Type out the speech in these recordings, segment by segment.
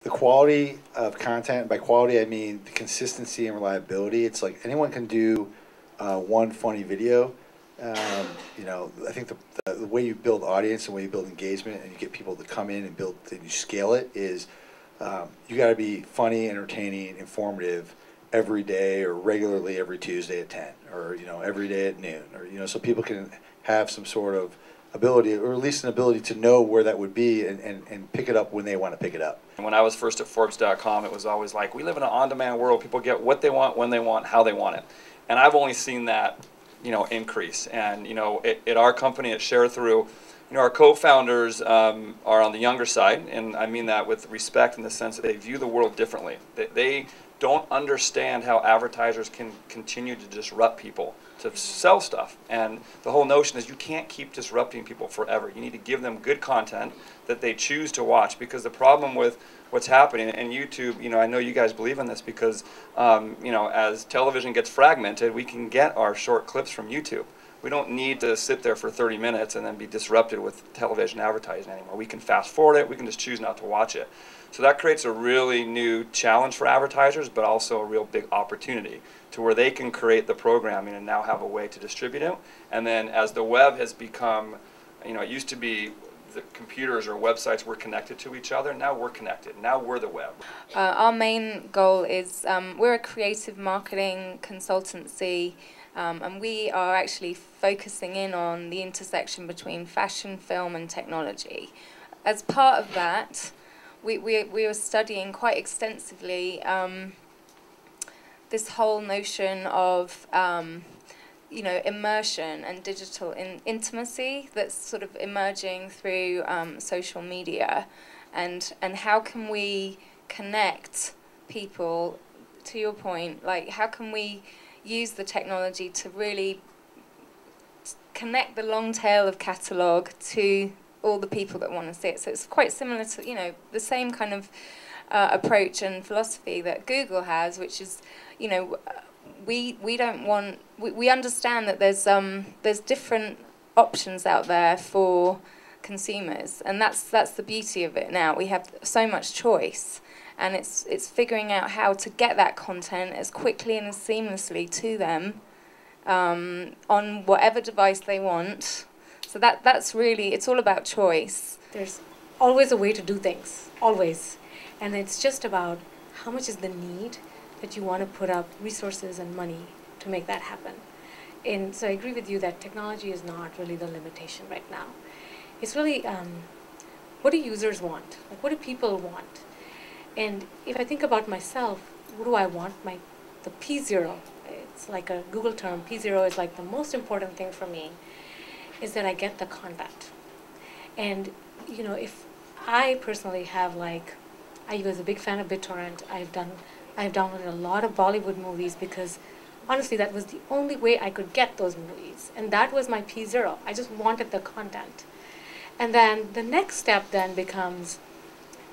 the quality of content. By quality, I mean the consistency and reliability. It's like anyone can do one funny video. You know, I think the way you build audience and the way you build engagement and you get people to come in and build and you scale it is you got to be funny, entertaining, informative every day or regularly every Tuesday at 10 or, you know, every day at noon, or, you know, so people can have some sort of ability, or at least an ability to know where that would be and pick it up when they want to pick it up. When I was first at Forbes.com, it was always like, we live in an on-demand world. People get what they want, when they want, how they want it. And I've only seen that, you know, increase. And, you know, at our company at ShareThrough, you know, our co-founders are on the younger side, and I mean that with respect in the sense that they view the world differently. They don't understand how advertisers can continue to disrupt people to sell stuff. And the whole notion is you can't keep disrupting people forever. You need to give them good content that they choose to watch, because the problem with what's happening, and YouTube, you know, I know you guys believe in this because, you know, as television gets fragmented, we can get our short clips from YouTube. We don't need to sit there for 30 minutes and then be disrupted with television advertising anymore. We can fast forward it, we can just choose not to watch it. So that creates a really new challenge for advertisers, but also a real big opportunity to where they can create the programming and now have a way to distribute it. And then as the web has become, you know, it used to be the computers or websites were connected to each other. Now we're connected. Now we're the web. Our main goal is we're a creative marketing consultancy, and we are actually focusing in on the intersection between fashion, film, and technology. As part of that, we are studying quite extensively this whole notion of you know, immersion and digital intimacy that's sort of emerging through social media, and how can we connect people, to your point, like how can we use the technology to really connect the long tail of catalogue to all the people that want to see it. So it's quite similar to, you know, the same kind of approach and philosophy that Google has, which is, you know, we don't want, we understand that there's different options out there for consumers, and that's the beauty of it now. We have so much choice, and it's figuring out how to get that content as quickly and as seamlessly to them on whatever device they want. So that's really, it's all about choice. There's always a way to do things, always. And it's just about how much is the need that you want to put up resources and money to make that happen. And so I agree with you that technology is not really the limitation right now. It's really, what do users want? Like, what do people want? And if I think about myself, what do I want? The P0, it's like a Google term, P0 is like the most important thing for me, is that I get the content. And, you know, if I personally have, like, I was a big fan of BitTorrent. I've downloaded a lot of Bollywood movies because honestly that was the only way I could get those movies, and that was my P0. I just wanted the content. And then the next step then becomes,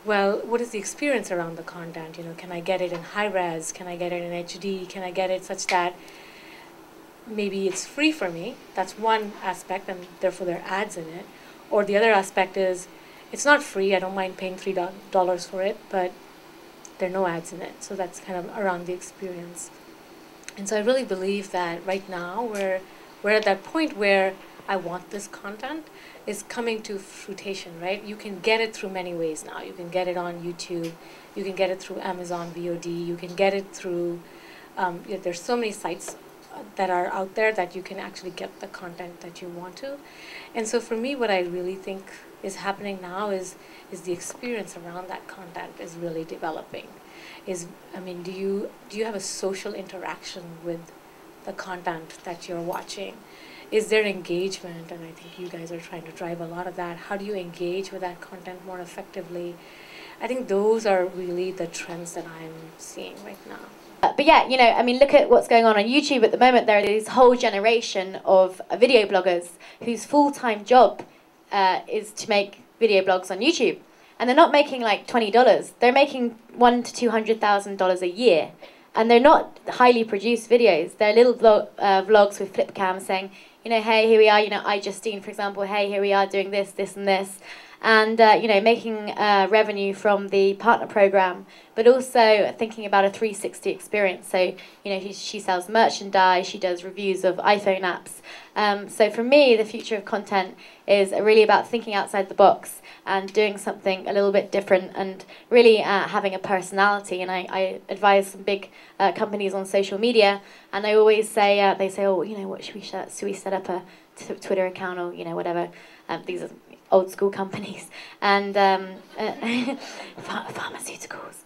well, what is the experience around the content? You know, can I get it in high res? Can I get it in HD? Can I get it such that maybe it's free for me? That's one aspect, and therefore there are ads in it. Or the other aspect is, it's not free, I don't mind paying $3 for it, but there are no ads in it. So that's kind of around the experience. And so I really believe that right now we're at that point where I want this content is coming to fruition, right? You can get it through many ways now. You can get it on YouTube, you can get it through Amazon VOD, you can get it through, there's so many sites that are out there that you can actually get the content that you want to. And so for me, what I really think is happening now is the experience around that content is really developing. I mean, do you have a social interaction with the content that you're watching? Is there engagement? And I think you guys are trying to drive a lot of that. How do you engage with that content more effectively? I think those are really the trends that I'm seeing right now. But yeah, you know, I mean, look at what's going on YouTube at the moment. There is this whole generation of video bloggers whose full-time job is to make video blogs on YouTube. And they're not making like $20. They're making $100,000 to $200,000 a year. And they're not highly produced videos. They're little vlogs with flip cam saying, you know, hey, here we are, you know, Justine, for example, hey, here we are doing this, this, and this. and making revenue from the partner program, but also thinking about a 360 experience. So she sells merchandise, she does reviews of iPhone apps. So for me, the future of content is really about thinking outside the box and doing something a little bit different, and really having a personality. And I advise some big companies on social media, and I always say, they say, oh, what should we set? Should we set up a Twitter account, or whatever? These are old school companies, and pharmaceuticals.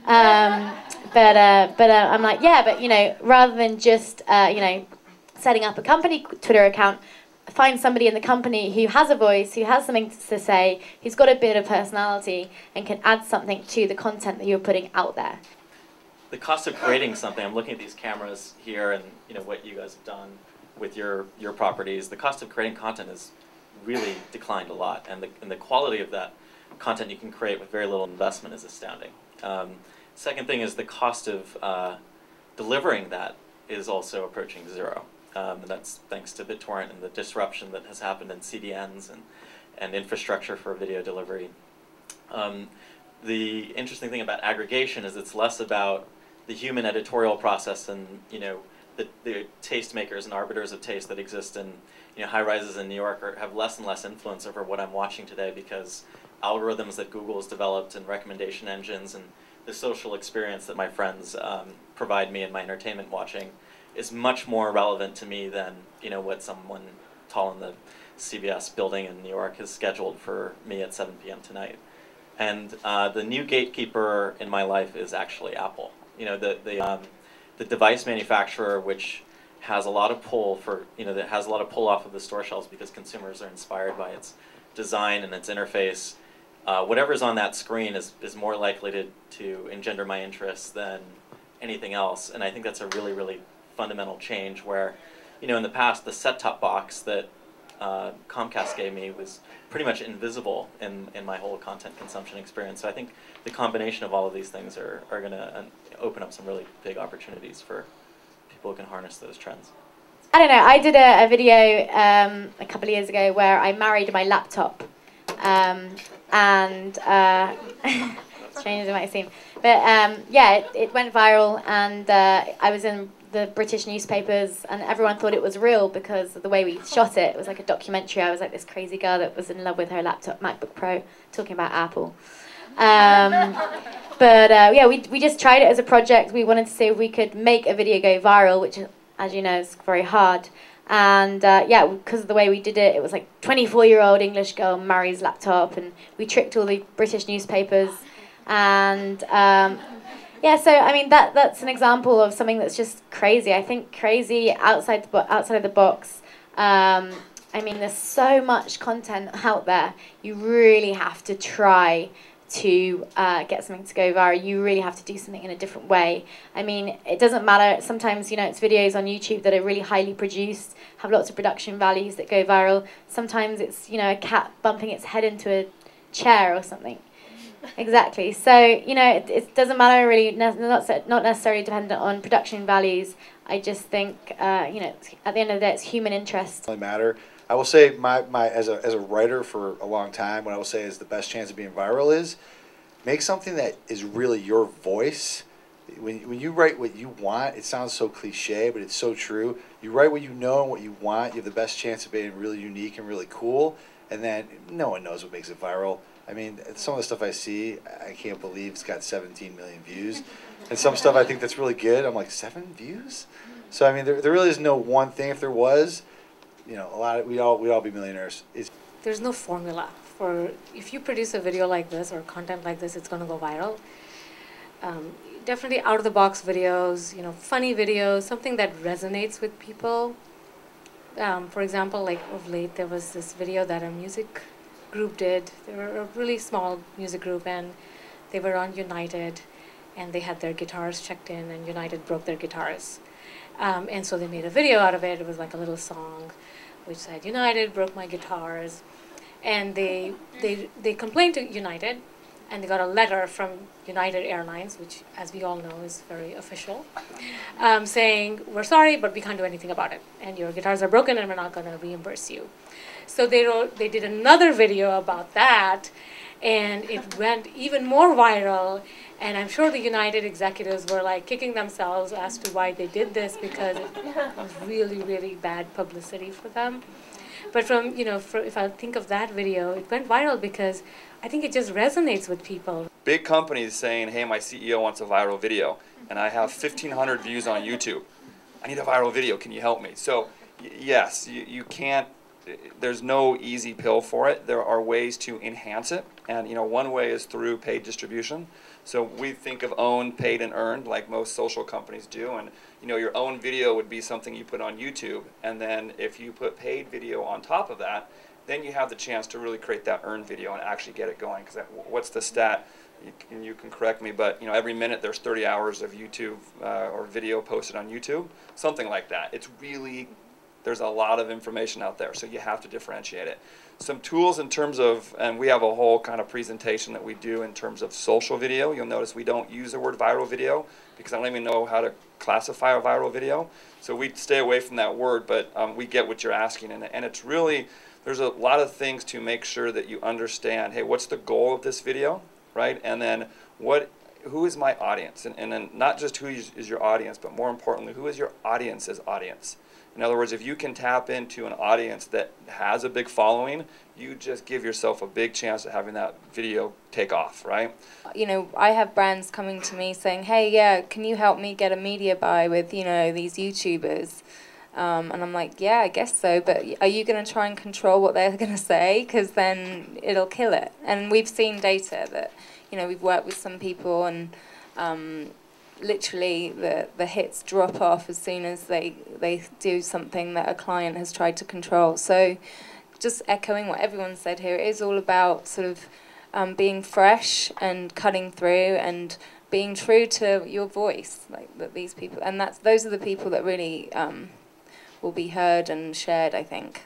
But I'm like, yeah, but rather than just setting up a company Twitter account, find somebody in the company who has a voice, who has something to say, who's got a bit of personality, and can add something to the content that you're putting out there. The cost of creating something, I'm looking at these cameras here and what you guys have done with your properties. The cost of creating content has really declined a lot, and the quality of that content you can create with very little investment is astounding. Second thing is the cost of delivering that is also approaching zero. And that's thanks to BitTorrent and the disruption that has happened in CDNs and infrastructure for video delivery. The interesting thing about aggregation is it's less about the human editorial process and the tastemakers and arbiters of taste that exist in high-rises in New York have less and less influence over what I'm watching today, because algorithms that Google has developed and recommendation engines and the social experience that my friends provide me in my entertainment watching is much more relevant to me than what someone tall in the CBS building in New York has scheduled for me at 7 p.m. tonight. And the new gatekeeper in my life is actually Apple. The device manufacturer, which has a lot of pull that has a lot of pull off of the store shelves because consumers are inspired by its design and its interface. Whatever's on that screen is more likely to engender my interest than anything else, and I think that's a really, really fundamental change where, in the past, the set-top box that Comcast gave me was pretty much invisible in my whole content consumption experience. So I think the combination of all of these things are going to open up some really big opportunities for people who can harness those trends. I don't know, I did a video a couple of years ago where I married my laptop. Strange as it might seem. But yeah, it went viral, and I was in the British newspapers, and everyone thought it was real because of the way we shot it. It was like a documentary. I was like this crazy girl that was in love with her laptop, MacBook Pro, talking about Apple. But yeah, we just tried it as a project. We wanted to see if we could make a video go viral, which, as you know, is very hard. And yeah, because of the way we did it, it was like 24-year-old English girl marries laptop, and we tricked all the British newspapers. And yeah, so I mean that's an example of something that's just crazy. I think crazy outside of the box. I mean, there's so much content out there. You really have to try to get something to go viral. You really have to do something in a different way. I mean, it doesn't matter. Sometimes, it's videos on YouTube that are really highly produced, have lots of production values that go viral. Sometimes it's, a cat bumping its head into a chair or something. Exactly. So, it doesn't matter really, not necessarily dependent on production values. I just think, at the end of the day, it's human interest. Really matter. I will say as a writer for a long time, what I will say is the best chance of being viral is make something that is really your voice. When you write what you want, it sounds so cliche, but it's so true. You write what you know and what you want, you have the best chance of being really unique and really cool, and then no one knows what makes it viral. I mean, some of the stuff I see, I can't believe it's got 17 million views. And some stuff I think that's really good, I'm like, 7 views? So, I mean, there really is no one thing. If there was, we'd all be millionaires. There's no formula for, if you produce a video like this or content like this, it's going to go viral. Definitely out-of-the-box videos, funny videos, something that resonates with people. For example, like of late, there was this video that a music group did. They were a really small music group, and they were on United, and they had their guitars checked in, and United broke their guitars. And so they made a video out of it. It was like a little song which said, United broke my guitars. And they complained to United, and they got a letter from United Airlines, which, as we all know, is very official, saying, we're sorry, but we can't do anything about it, and your guitars are broken, and we're not going to reimburse you. So they did another video about that, and it went even more viral, and I'm sure the United executives were like kicking themselves as to why they did this, because it was really, really bad publicity for them. But from, if I think of that video, it went viral because I think it just resonates with people. Big companies saying, hey, my CEO wants a viral video, and I have 1,500 views on YouTube. I need a viral video, can you help me? So yes, you can't, there's no easy pill for it. There are ways to enhance it, and one way is through paid distribution. So we think of owned, paid, and earned like most social companies do, and your own video would be something you put on YouTube, and then if you put paid video on top of that, then you have the chance to really create that earned video and actually get it going. Because what's the stat? You can correct me, but every minute there's 30 hours of YouTube or video posted on YouTube, something like that. It's really, there's a lot of information out there, so you have to differentiate it. Some tools in terms of, and we have a whole kind of presentation that we do in terms of social video. You'll notice we don't use the word viral video because I don't even know how to classify a viral video. So we stay away from that word, but we get what you're asking, and it's really, there's a lot of things to make sure that you understand, hey, what's the goal of this video, right? And then who is my audience? And then not just who is your audience, but more importantly, who is your audience's audience? In other words, if you can tap into an audience that has a big following, you just give yourself a big chance of having that video take off, right? I have brands coming to me saying, hey, yeah, can you help me get a media buy with, these YouTubers? And I'm like, yeah, I guess so, but are you going to try and control what they're going to say? Because then it'll kill it. And we've seen data that, we've worked with some people, and literally the hits drop off as soon as they do something that a client has tried to control. So just echoing what everyone said here, it is all about sort of being fresh and cutting through and being true to your voice, like that these people, and those are the people that really will be heard and shared, I think.